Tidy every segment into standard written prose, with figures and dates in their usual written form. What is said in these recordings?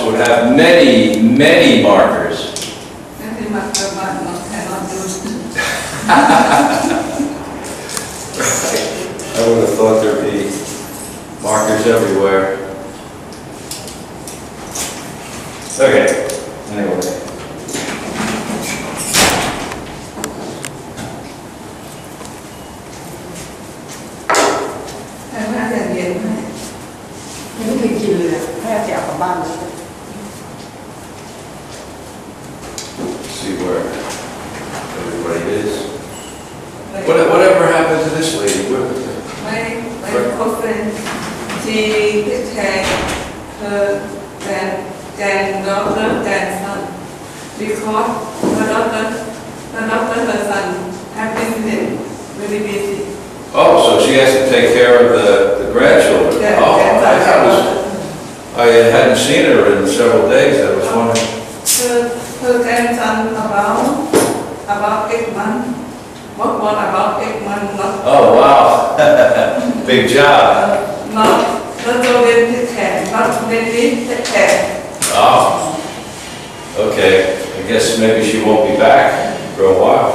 would have many, many markers. I would have thought there'd be markers everywhere. Okay, anyway. See where everybody is. Whatever happened to this lady? My girlfriend, she had her granddaughter, grandson, because her son have been very busy. Oh, so she has to take care of the grandchildren. Yeah, Oh, I hadn't seen her in several days. I was wondering. Her grandson about 8 months. What was about 8 months? Oh, wow. Big job. Not so they take care, not they take care. Oh, okay. I guess maybe she won't be back for a while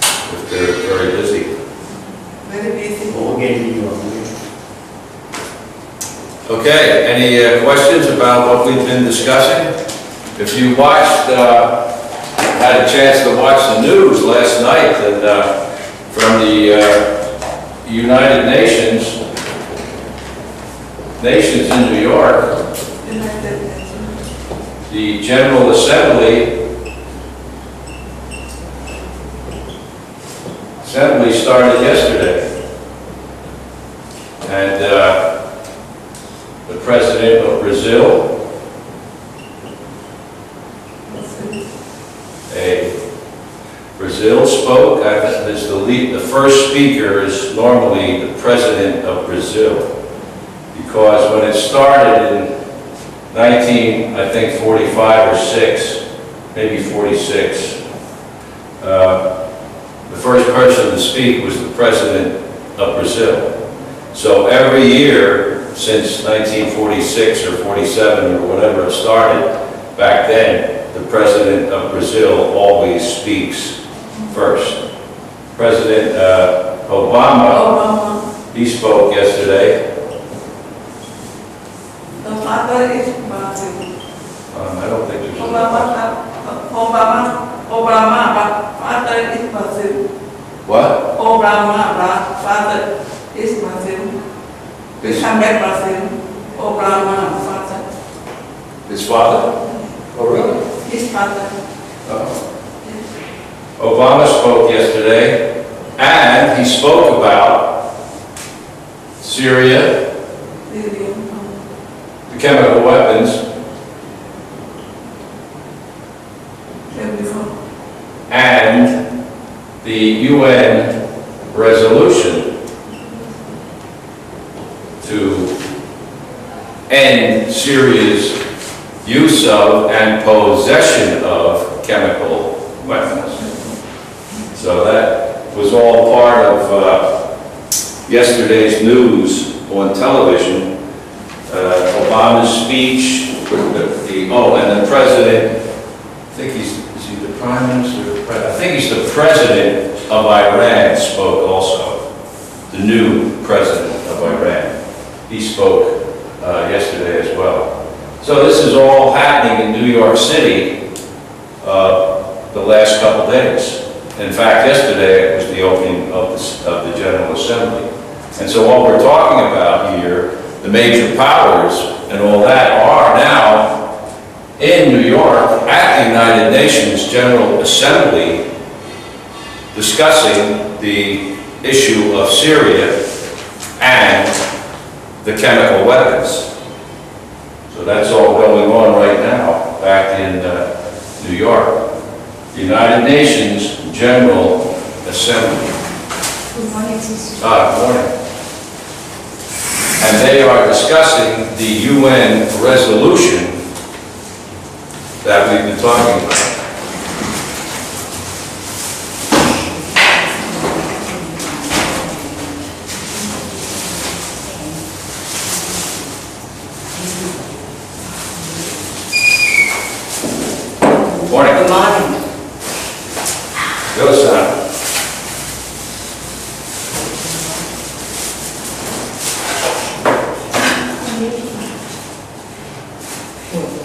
if they're very busy. Very busy. Okay, any questions about what we've been discussing? If you had a chance to watch the news last night and from the United Nations in New York, the General Assembly started yesterday, and the President of Brazil, Brazil spoke. The first speaker is normally the President of Brazil, because when it started in 45 or 6, maybe 46, the first person to speak was the President of Brazil. So every year since 1946 or 47 or whatever it started, back then, the President of Brazil always speaks first. President Obama, he spoke yesterday. The father is Brazil. I don't think there's Obama, but father is Brazil. What? Obama, father is Brazil. Become Brazil. Obama, father. His father? Oh, really? His father. Oh. Obama spoke yesterday, and he spoke about Syria, the chemical weapons, and the UN resolution to end Syria's use of and possession of chemical weapons. So that was all part of yesterday's news on television. Obama's speech, and the president, I think is he the prime minister? I think he's the president of Iran spoke also, the new president of Iran. He spoke yesterday as well. So this is all happening in New York City the last couple days. In fact, yesterday it was the opening of the General Assembly. And so what we're talking about here, the major powers and all that, are now in New York at the United Nations General Assembly discussing the issue of Syria and the chemical weapons. So that's all going on right now back in New York. The United Nations General Assembly. Good morning. Good morning. And they are discussing the UN resolution that we've been talking about. ปวด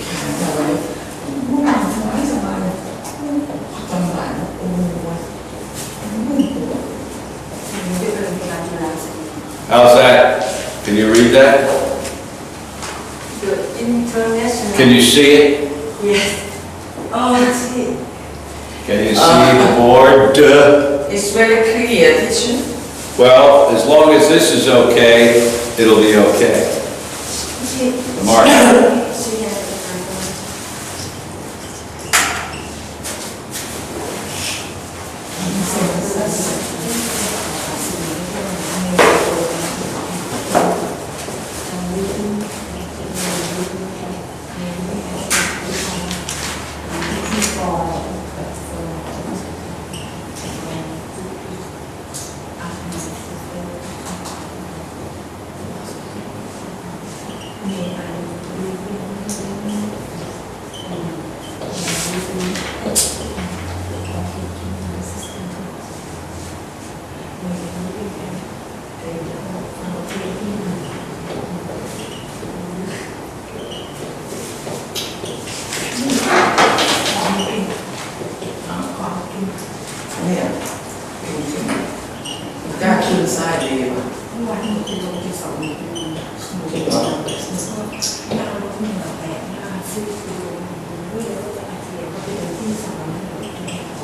ขาจังเลยเมื่อวานสบายเลยจำหวานโอ้ยปวด How's that? Can you read that? The international. Can you see it? Yes. Oh, it's it. Can you see the board? It's very clear, teacher. Well, as long as this is okay, it'll be okay. The mark. Yeah. Got you inside there.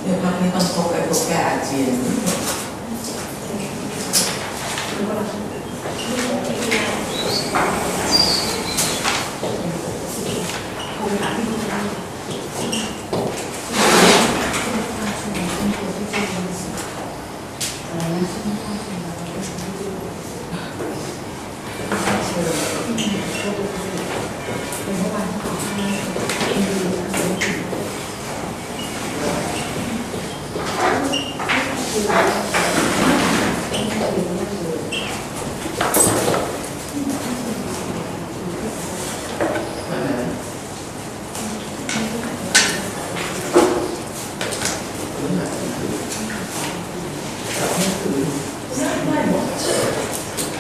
Nếu mà không có cái bột gà chiên.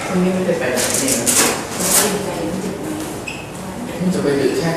Hôm nay mới phải đặt tiền. Không cho bây giờ khác.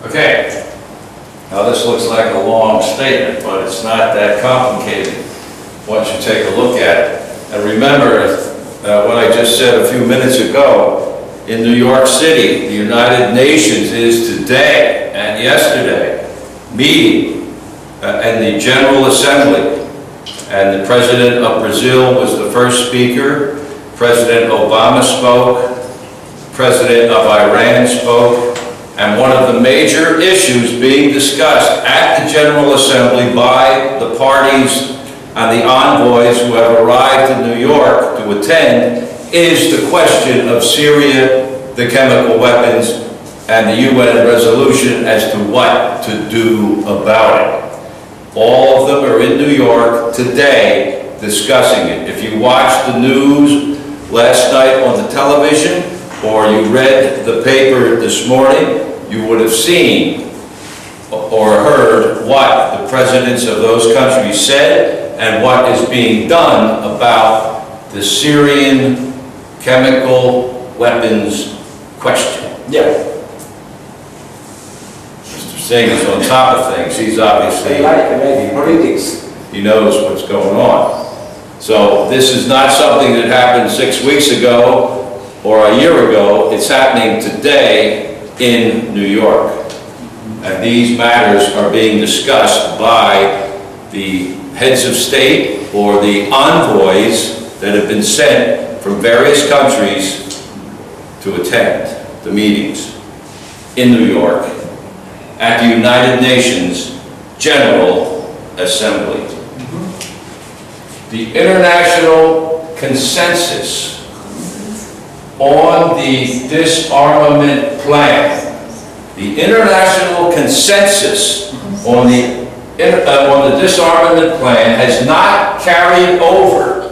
Okay, now this looks like a long statement, but it's not that complicated once you take a look at it. And remember what I just said a few minutes ago, in New York City, the United Nations is today and yesterday meeting and the General Assembly. And the President of Brazil was the first speaker. President Obama spoke. President of Iran spoke. And one of the major issues being discussed at the General Assembly by the parties and the envoys who have arrived in New York to attend is the question of Syria, the chemical weapons, and the UN resolution as to what to do about it. All of them are in New York today discussing it. If you watched the news last night on the television, or you read the paper this morning, you would have seen or heard what the presidents of those countries said and what is being done about the Syrian chemical weapons question. Yeah. Mr. Singh is on top of things. He's obviously, Maybe politics. he knows what's going on. So this is not something that happened 6 weeks ago or a year ago. It's happening today in New York. And these matters are being discussed by the heads of state or the envoys that have been sent from various countries to attend the meetings in New York at the United Nations General Assembly. The international consensus on the disarmament plan, the international consensus on the disarmament plan has not carried over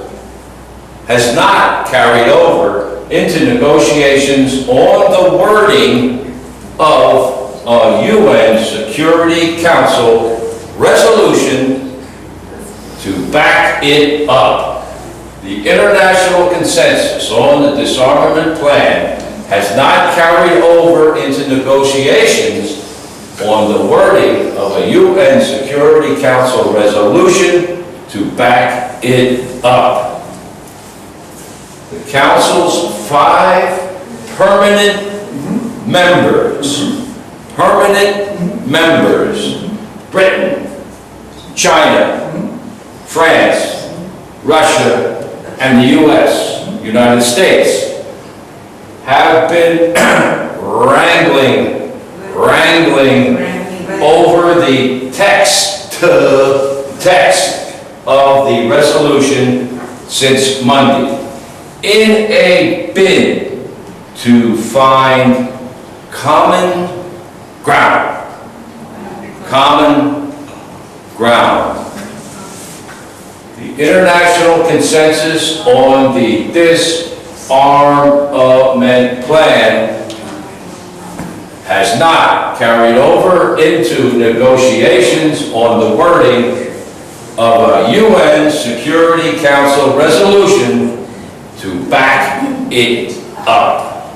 into negotiations on the wording of a UN Security Council resolution to back it up. The international consensus on the disarmament plan has not carried over into negotiations on the wording of a UN Security Council resolution to back it up. The Council's 5 permanent members, Britain, China, France, Russia, and the U.S., United States, have been wrangling over the text of the resolution since Monday in a bid to find common ground. The international consensus on the disarmament plan has not carried over into negotiations on the wording of a UN Security Council resolution to back it up.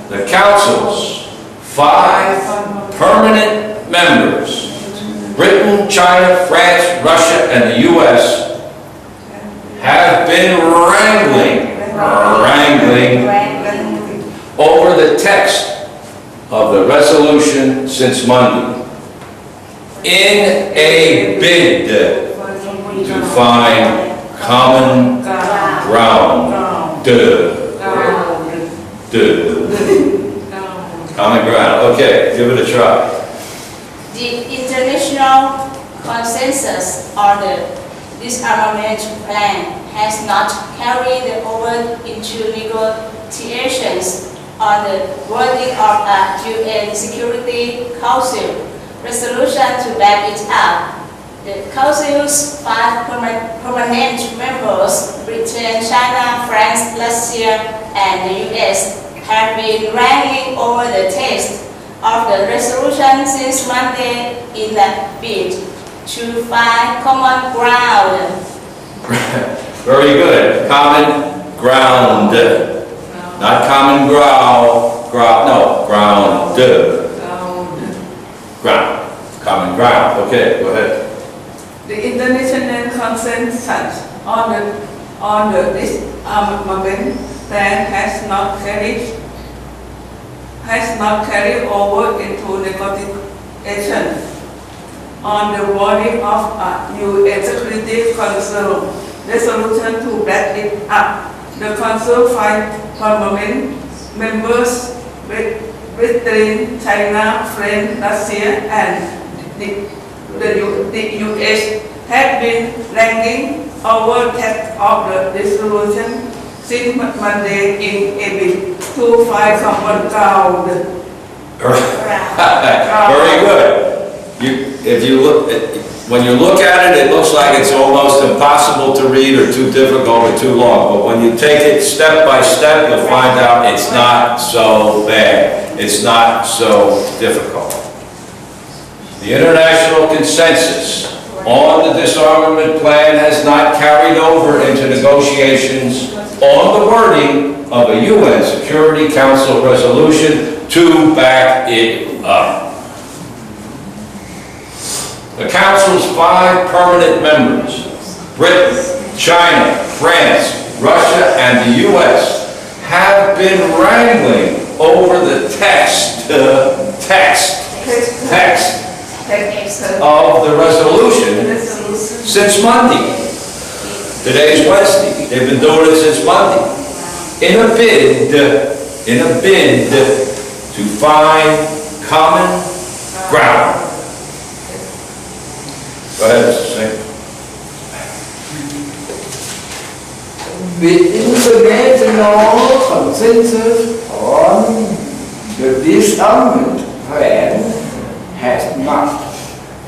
The Council's 5 permanent members, Britain, China, France, Russia, and the U.S., have been wrangling over the text of the resolution since Monday in a bid to find common ground. Common ground. Okay, give it a try. The international consensus on the disarmament plan has not carried over into negotiations on the wording of a UN Security Council resolution to back it up. The Council's 5 permanent members, Britain, China, France, Russia, and the US, have been wrangling over the text of the resolution since Monday in a bid to find common ground. Very good. Common ground. Not common ground. Ground. Common ground. Okay, go ahead. The international consensus on the disarmament plan has not carried over into negotiation on the wording of a UN Security Council resolution to back it up. The Council five permanent members Britain, China, France, Russia, and the US have been ranking over text of the resolution since Monday in a bid to find common ground. Very good. If you look, when you look at it, it looks like it's almost impossible to read or too difficult or too long. But when you take it step by step, you'll find out it's not so bad. It's not so difficult. The international consensus on the disarmament plan has not carried over into negotiations on the wording of a UN Security Council resolution to back it up. The Council's five permanent members, Britain, China, France, Russia, and the US, have been wrangling over the text of the resolution since Monday. Today's Wednesday. They've been doing it since Monday. In a bid to find common ground. Go ahead, Mr. Singh. The international consensus on the disarmament plan has not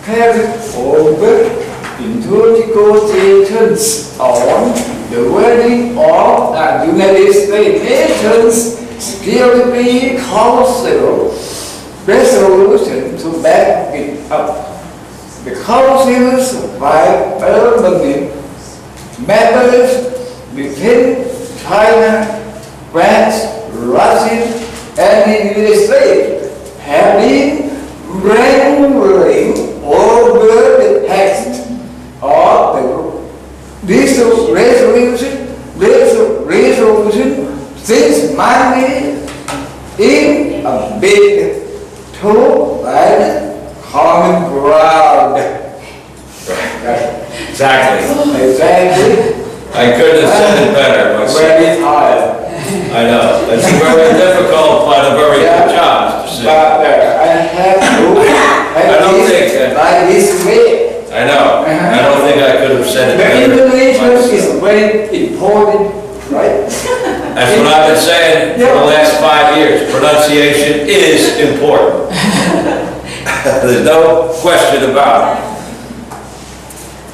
carried over into negotiations on the wording of the United States Nations Security Council resolution to back it up. The Council's five permanent members between China, France, Russia, and the United States have been wrangling over the text of this resolution since Monday in a bid to find common ground. Exactly. I couldn't have said it better myself. Very tired. I know. That's a very difficult, but a very good job, Mr. Singh. But I have to like this way. I know. I don't think I could have said it The better. Indonesian is very important, right? That's what I've been saying for the last 5 years. Pronunciation is important. There's no question about it.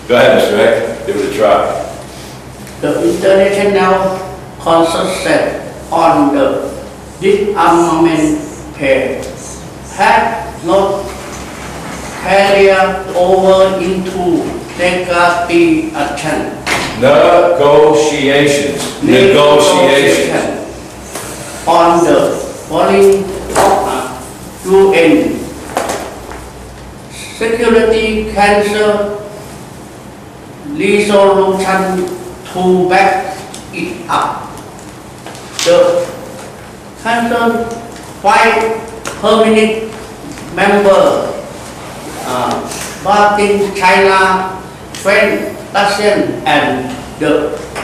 Go ahead, Mr. Eck. Give it a try. The international consensus on the disarmament plan has not carried over into negotiations. On the wording of UN Security Council resolution to back it up. The Council five permanent members, Britain, China, France, Russia, and the US have been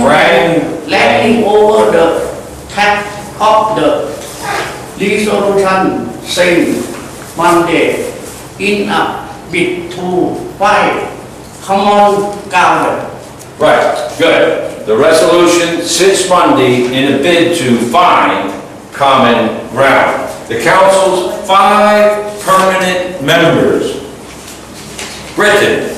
wrangling over the text of the resolution since Monday in a bid to find common ground. Right, good. The resolution since Monday in a bid to find common ground. The Council's five permanent members, Britain,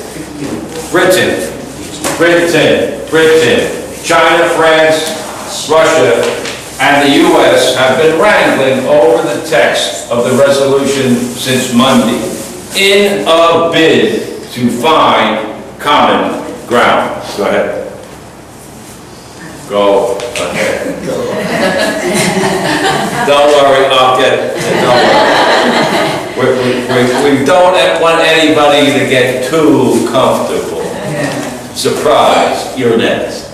China, France, Russia, and the US have been wrangling over the text of the resolution since Monday in a bid to find common ground. Go ahead. Go ahead. Don't worry, I'll get it. Don't worry. We don't want anybody to get too comfortable. Surprise, you're next.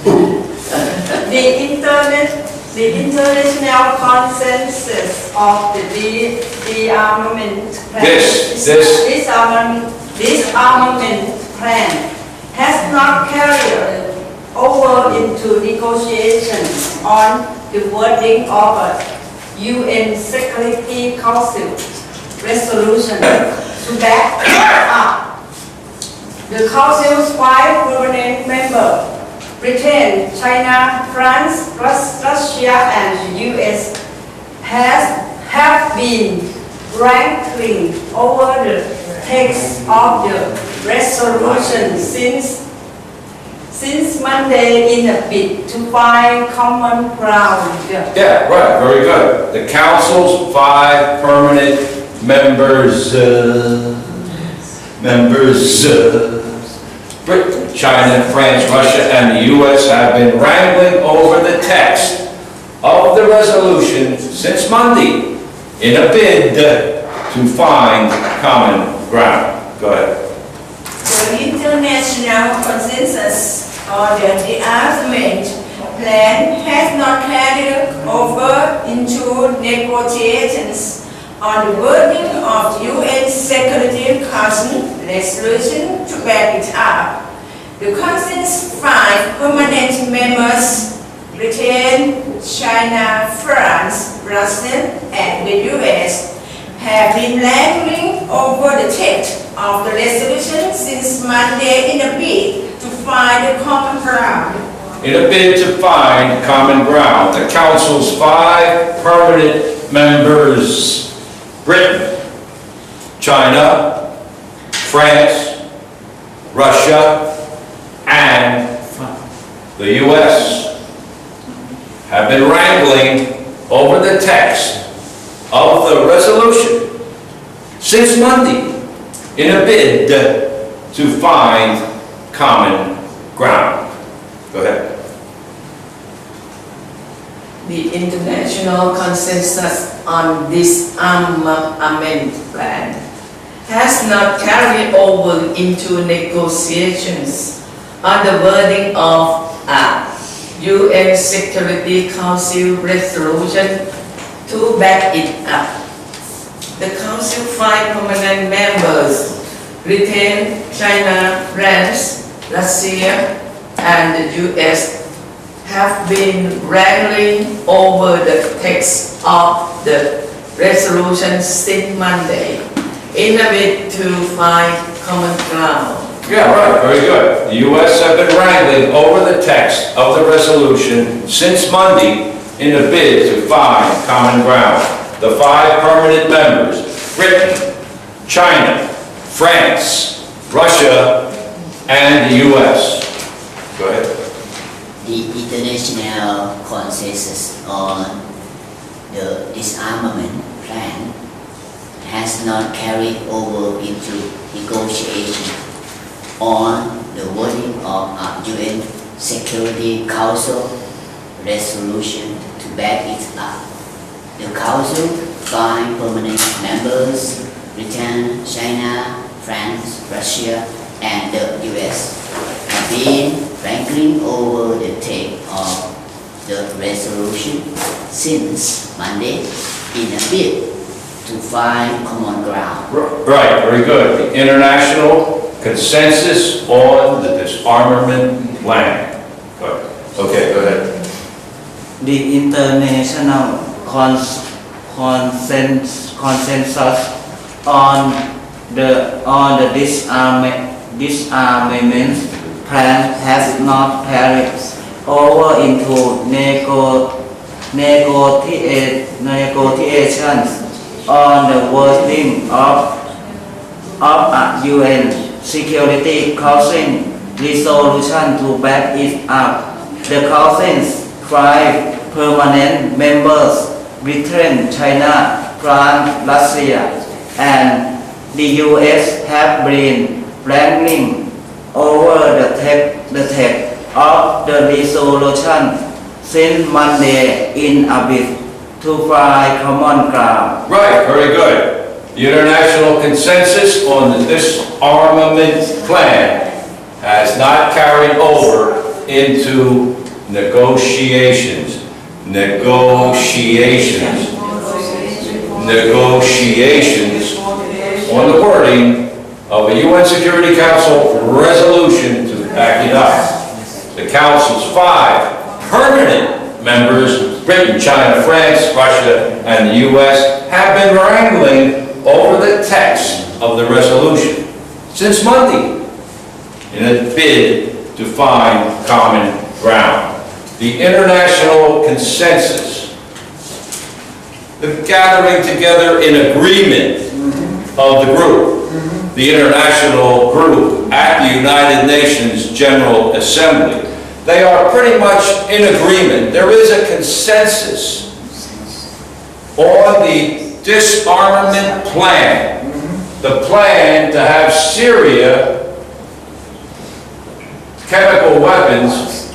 The international consensus consequences of the disarmament plan. Disarmament plan has not carried over into negotiations on the wording of a UN Security Council resolution to back up. The Council's 5 permanent members, Britain, China, France, Russia, and the US, have been wrangling over the text of the resolution since Monday in a bid to find common ground. Yeah, right, very good. The Council's 5 permanent members, Britain, China, France, Russia, and the US have been wrangling over the text of the resolution since Monday in a bid to find common ground. Go ahead. The international consensus on the disarmament plan has not carried over into negotiations on the wording of UN Security Council resolution to back it up. The Council's 5 permanent members, Britain, China, France, Russia, and the US, have been wrangling over the text of the resolution since Monday in a bid to find a common ground. In a bid to find common ground, the Council's 5 permanent members, Britain, China, France, Russia, and the US, have been wrangling over the text of the resolution since Monday in a bid to find common ground. Go ahead. The international consensus on this disarmament plan has not carried over into negotiations on the wording of a UN Security Council resolution to back it up. The Council 5 permanent members, Britain, China, France, Russia, and the US, have been wrangling over the text of the resolution since Monday in a bid to find common ground. Yeah, right, very good. The U.S. have been wrangling over the text of the resolution since Monday in a bid to find common ground. The 5 permanent members, Britain, China, France, Russia, and the U.S. Go ahead. The international consensus on the disarmament plan has not carried over into negotiation on the wording of a UN Security Council resolution to back it up. The Council 5 permanent members, Britain, China, France, Russia, and the US, have been wrangling over the text of the resolution since Monday in a bid to find common ground. Right, very good. The international consensus on the disarmament plan. Okay, go ahead. The international consensus on the disarmament plan has not carried over into negotiations on the wording of a UN Security Council resolution to back it up. The Council's 5 permanent members, Britain, China, France, Russia, and the US, have been wrangling over the text of the resolution since Monday in a bid to find common ground. Right, very good. The international consensus on the disarmament plan has not carried over into negotiations. negotiations on the wording of a UN Security Council resolution to back it up. The Council's 5 permanent members, Britain, China, France, Russia, and the US, have been wrangling over the text of the resolution since Monday in a bid to find common ground. The international consensus, the gathering together in agreement of the group, the international group at the United Nations General Assembly, they are pretty much in agreement. There is a consensus on the disarmament plan, the plan to have Syria chemical weapons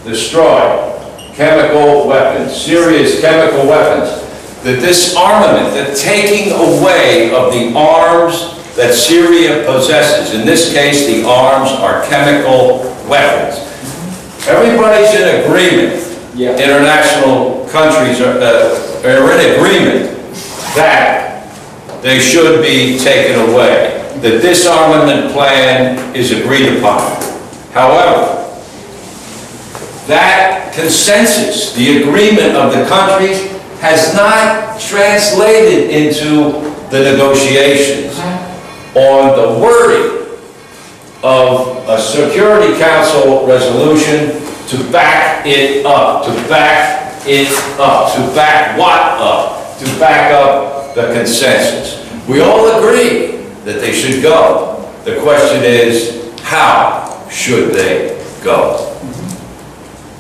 destroyed. Chemical weapons, Syria's chemical weapons. The disarmament, the taking away of the arms that Syria possesses. In this case, the arms are chemical weapons. Everybody's in agreement. International countries are in agreement that they should be taken away. The disarmament plan is agreed upon. However, that consensus, the agreement of the countries, has not translated into the negotiations on the wording of a Security Council resolution to back it up, to back it up, to back what up? To back up the consensus. We all agree that they should go. The question is, how should they go?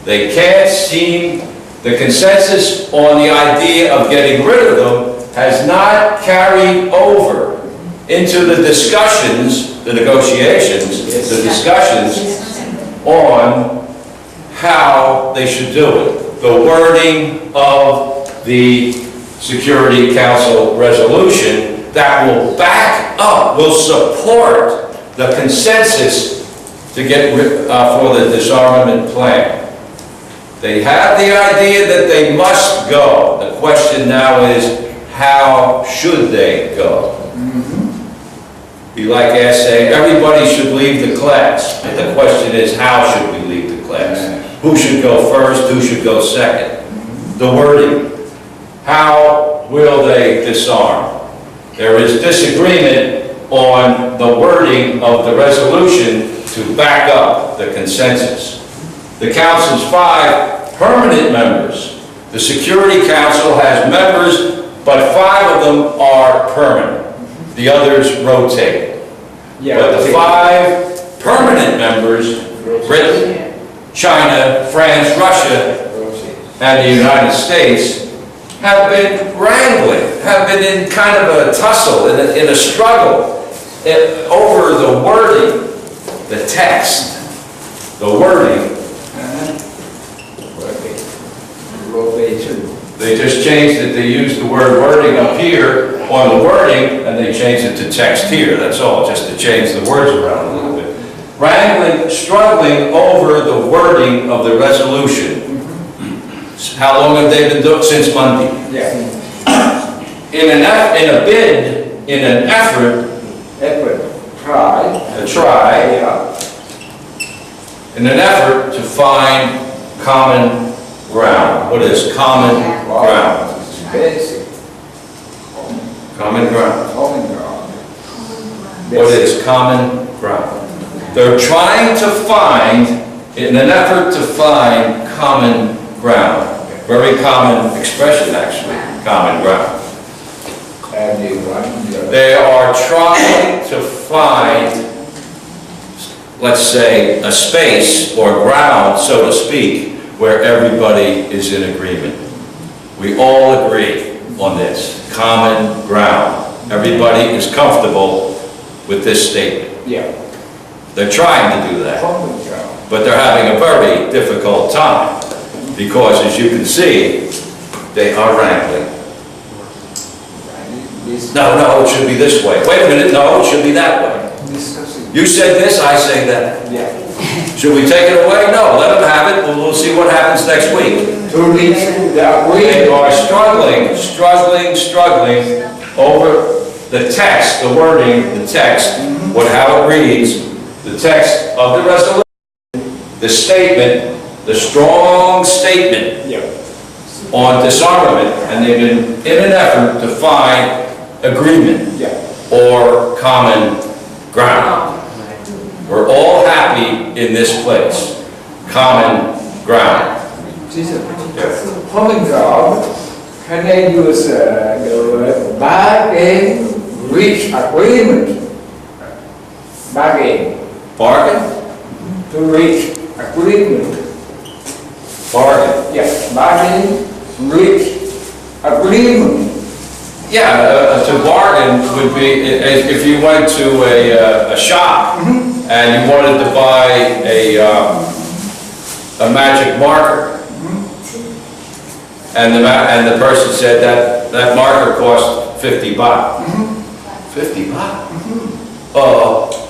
They can't seem, the consensus on the idea of getting rid of them has not carried over into the discussions, the negotiations, the discussions on how they should do it. The wording of the Security Council resolution that will back up, will support the consensus to get rid for the disarmament plan. They have the idea that they must go. The question now is, how should they go? Be like saying, everybody should leave the class. And the question is, how should we leave the class? Who should go first? Who should go second? The wording. How will they disarm? There is disagreement on the wording of the resolution to back up the consensus. The Council's 5 permanent members. The Security Council has members, but 5 of them are permanent. The others rotate. But the 5 permanent members, Britain, China, France, Russia, and the United States, have been wrangling, have been in kind of a tussle, in a struggle over the wording, the text, the wording. They just changed it. They used the word wording up here on the wording, and they changed it to text here. That's all, just to change the words around a little bit. Wrangling, struggling over the wording of the resolution. How long have they been doing? Since Monday. In an effort, in an effort to find common ground. What is common ground? Basic. Common ground. Common ground. What is common ground? They're trying to find, in an effort to find common ground. Very common expression, actually, common ground. They are trying to find, let's say, a space or ground, so to speak, where everybody is in agreement. We all agree on this, common ground. Everybody is comfortable with this statement. They're trying to do that, but they're having a very difficult time because, as you can see, they are wrangling. No, it should be this way. Wait a minute, no, it should be that way. You said this, I say that. Should we take it away? No, let them have it. We'll see what happens next week. To reach the They agreement. are struggling over the text, the wording, the text, how it reads, the text of the resolution, the statement, the strong statement Yeah. on disarmament, and they've been in an effort to find agreement Yeah. or common ground. We're all happy in this place. Common ground. Common ground, can I use the word bargain, reach agreement? Bargain, Bargain? to reach agreement. Bargain. Yes, bargain, reach agreement. Yeah, to bargain would be if you went to a shop and you wanted to buy a magic marker, and the person said that marker cost 50 baht. 50 baht?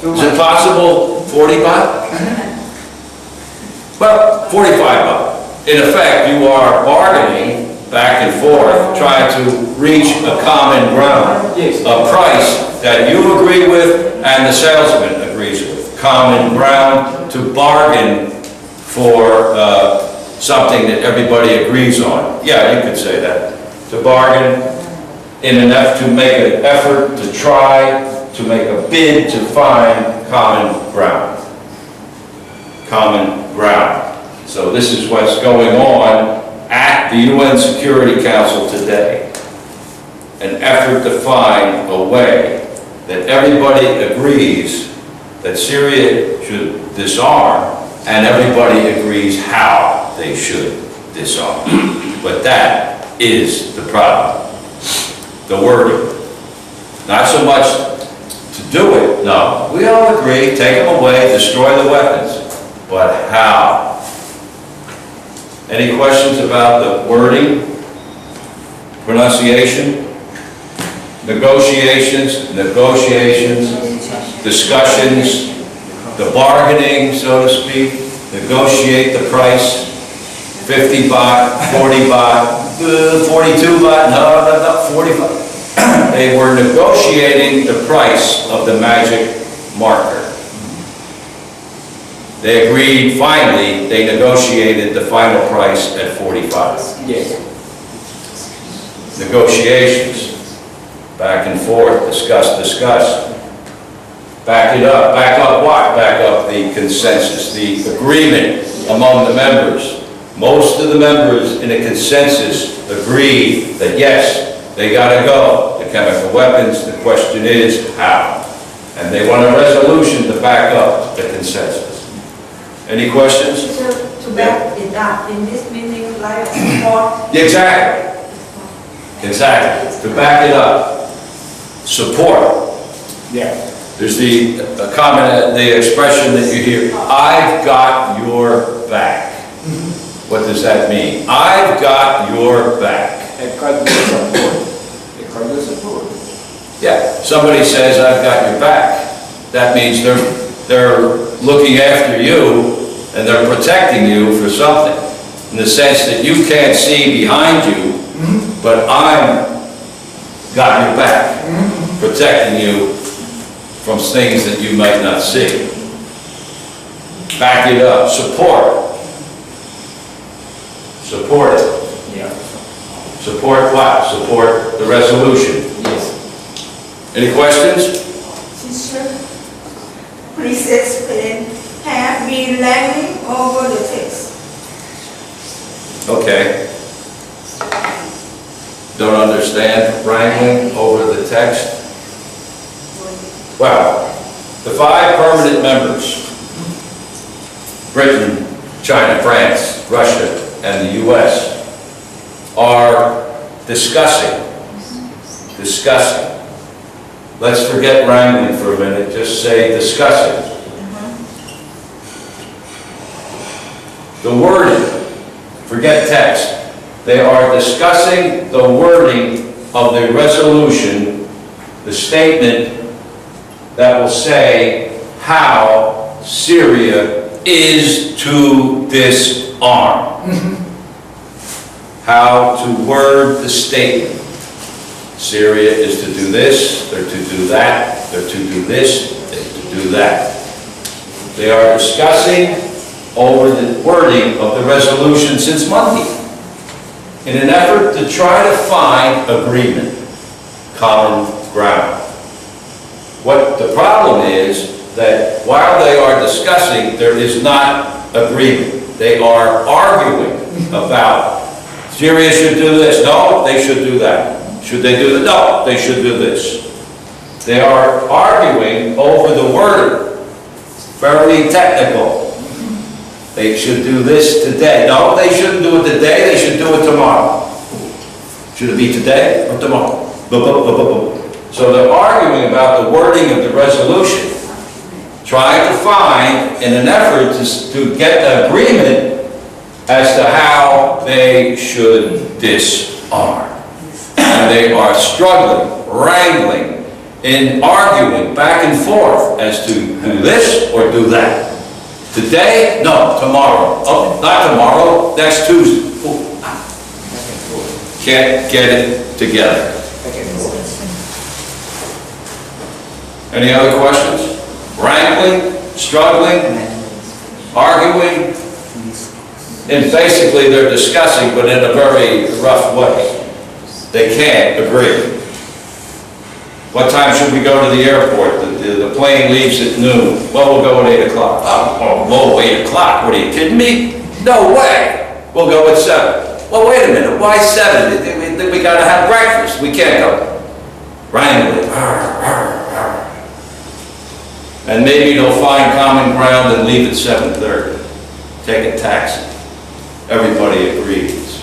Is it possible 40 baht? Well, 45 baht. In effect, you are bargaining back and forth, trying to reach a common ground. Yes. A price that you agree with and the salesman agrees with. Common ground to bargain for something that everybody agrees on. Yeah, you could say that. To bargain in an effort to make an effort to try to make a bid to find common ground. Common ground. So this is what's going on at the UN Security Council today. An effort to find a way that everybody agrees that Syria should disarm, and everybody agrees how they should disarm. But that is the problem. The wording. Not so much to do it, no. We all agree, take them away, destroy the weapons. But how? Any questions about the wording, pronunciation, negotiations, discussions, the bargaining, so to speak, negotiate the price, 50 baht, 40 baht, 42 baht, no, 40 baht. They were negotiating the price of the magic marker. They agreed, finally, they negotiated the final price at 45. Yes. Negotiations, back and forth, discuss. Back it up, back up what? Back up the consensus, the agreement among the members. Most of the members in a consensus agree that yes, they gotta go, the chemical weapons. The question is how? And they want a resolution to back up the consensus. Any questions? To back it up in this meaning like support. Exactly. To back it up. Support. Yeah. There's the comment, the expression that you hear, I've got your back. What does that mean? I've got your back. Support. Yeah, somebody says, I've got your back. That means they're looking after you and they're protecting you for something. In the sense that you can't see behind you, but I've got your back, protecting you from things that you might not see. Back it up. Support. Support it. Yeah. Support what? Support the resolution. Yes. Any questions? Teacher, please explain. Have been lagging over the text. Okay. Don't understand wrangling over the text? Well, the 5 permanent members, Britain, China, France, Russia, and the US, are discussing. Let's forget wrangling for a minute, just say discussing. The wording, forget text. They are discussing the wording of the resolution, the statement that will say how Syria is to disarm. How to word the statement. Syria is to do this, they're to do that, they're to do this, they're to do that. They are discussing over the wording of the resolution since Monday in an effort to try to find agreement, common ground. What the problem is that while they are discussing, there is not agreement. They are arguing about Syria should do this. No, they should do that. Should they do that? No, they should do this. They are arguing over the word. Very technical. They should do this today. No, they shouldn't do it today. They should do it tomorrow. Should it be today or tomorrow? So they're arguing about the wording of the resolution, trying to find, in an effort to get an agreement as to how they should disarm. And they are struggling, wrangling, and arguing back and forth as to do this or do that. Today? No, tomorrow. Oh, not tomorrow, next Tuesday. Ooh. Can't get it together. Any other questions? Wrangling, struggling, arguing, and basically they're discussing, but in a very rough way. They can't agree. What time should we go to the airport? The plane leaves at noon. Well, we'll go at 8 o'clock. Oh, 8 o'clock? What, are you kidding me? No way. We'll go at 7. Well, wait a minute. Why 7? We got to have breakfast. We can't go. Wrangling. And maybe they'll find common ground and leave at 7:30. Take a taxi. Everybody agrees.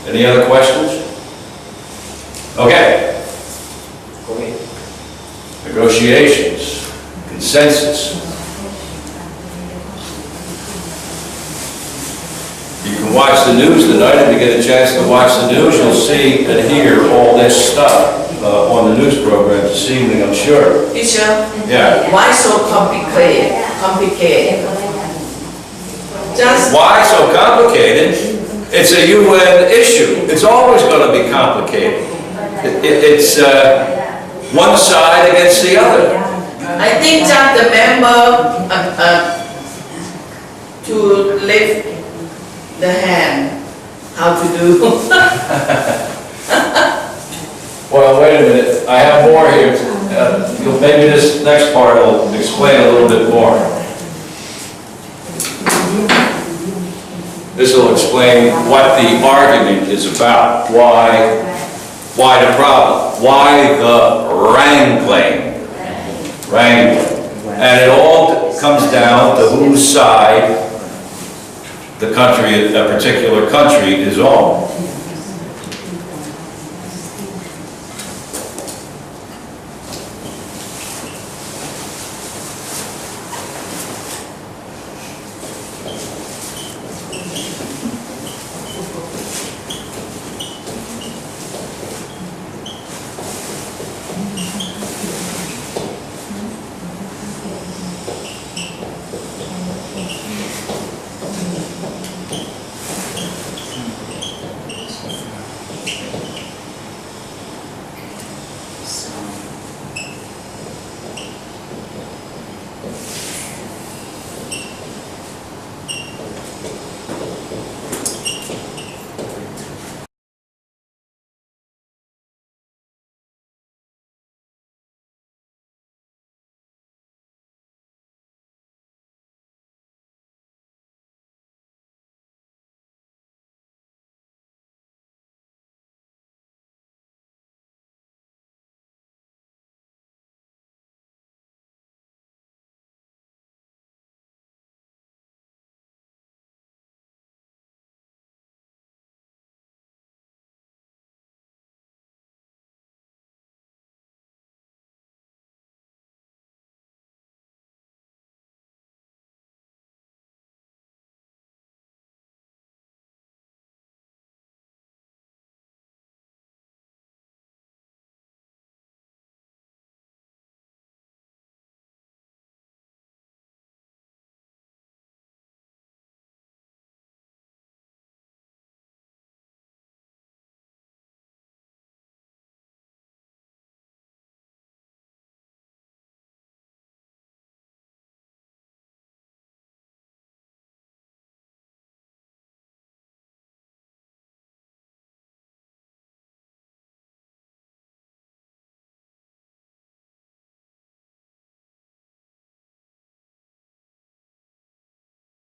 Any other questions? Okay. Negotiations, consensus. You can watch the news tonight. If you get a chance to watch the news, you'll see and hear all this stuff on the news program this evening, I'm sure. Teacher, Yeah. why so complicated? Just Why so complicated? It's a UN issue. It's always going to be complicated. It's one side against the other. I think just the member to lift the hand, how to do. Well, wait a minute. I have more here. Maybe this next part will explain a little bit more. This will explain what the argument is about. Why the problem? Why the wrangling? And it all comes down to whose side the country, a particular country, is on.